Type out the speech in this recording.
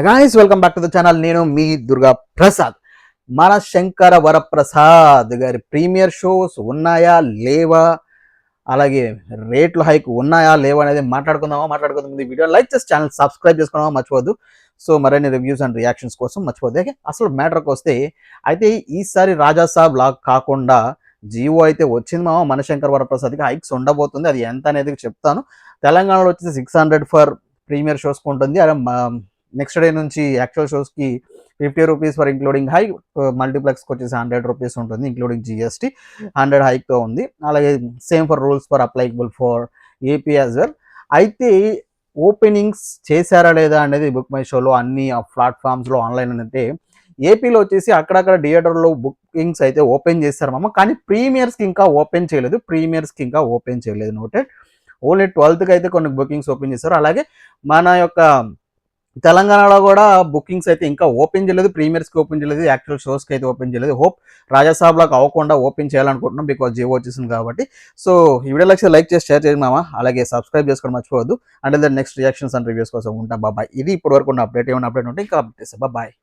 Guys welcome back to the channel. నేను మీ దుర్గా ప్రసాద్. మన శంకర వరప్రసాద్ గారి ప్రీమియర్ షోస్ ఉన్నాయా లేవా, అలాగే రేట్లు హైక్ ఉన్నాయా లేవా అనేది మాట్లాడుకుందాం. ఈ వీడియో లైక్ చేసి ఛానల్ సబ్స్క్రైబ్ చేసుకోవడం మర్చిపోద్దు. సో మరిన్ని రివ్యూస్ అండ్ రియాక్షన్స్ కోసం మర్చిపోద్దు. అసలు మ్యాటర్కి వస్తే అయితే ఈసారి రాజాసాబ్ లాగ్ కాకుండా జియో అయితే వచ్చింది మన శంకర్ వరప్రసాద్కి హైక్స్ ఉండబోతుంది. అది ఎంత అనేది చెప్తాను. తెలంగాణలో వచ్చేసి 600 ఫర్ ప్రీమియర్ షోస్కి ఉంటుంది. అదే నెక్స్ట్ డే నుంచి యాక్చువల్ షోస్కి 50 రూపీస్ ఫర్ ఇంక్లూడింగ్ హైక్, మల్టీప్లెక్స్కి వచ్చేసి 100 రూపీస్ ఉంటుంది ఇంక్లూడింగ్ జిఎస్టీ. 100 హైక్తో ఉంది. అలాగే same for rules for applicable for AP as well. అయితే ఓపెనింగ్స్ చేశారా లేదా అనేది బుక్ మై షోలో అన్ని ప్లాట్ఫామ్స్లో ఆన్లైన్ అంటే ఏపీలో వచ్చేసి అక్కడక్కడ థియేటర్లో బుకింగ్స్ అయితే ఓపెన్ చేశారు కానీ ప్రీమియర్స్కి ఇంకా ఓపెన్ చేయలేదు. నోటెడ్. ఓన్లీ 12th అయితే కొన్ని బుకింగ్స్ ఓపెన్ చేశారు. అలాగే మన యొక్క తెలంగాణలో కూడా బుకింగ్స్ అయితే ఇంకా ఓపెన్ చేయలేదు, ప్రీమియర్స్కి ఓపెన్ చేయలేదు, యాక్చువల్ షోస్కి అయితే ఓపెన్ చేయలేదు. హోప్ రాజాసాబ్లకు అవ్వకుండా ఓపెన్ చేయాలనుకుంటున్నాం బికాజ్ జియో వచ్చేసింది కాబట్టి. సో ఈ వీడియో లైక్ చేసి షేర్ చేయండి అలాగే సబ్స్క్రైబ్ చేసుకోవడం మర్చిపోవద్దు. అంటే నెక్స్ట్ రియాక్షన్స్ అండ్ రివ్యూస్ కోసం ఉంటాం. బాబాయ్. ఇది ఇప్పటి వరకు ఉన్న అప్డేట్. ఏమైనా అప్డేట్ ఉంటే ఇంకా అప్డేట్ చేస్తాం. బాయ్.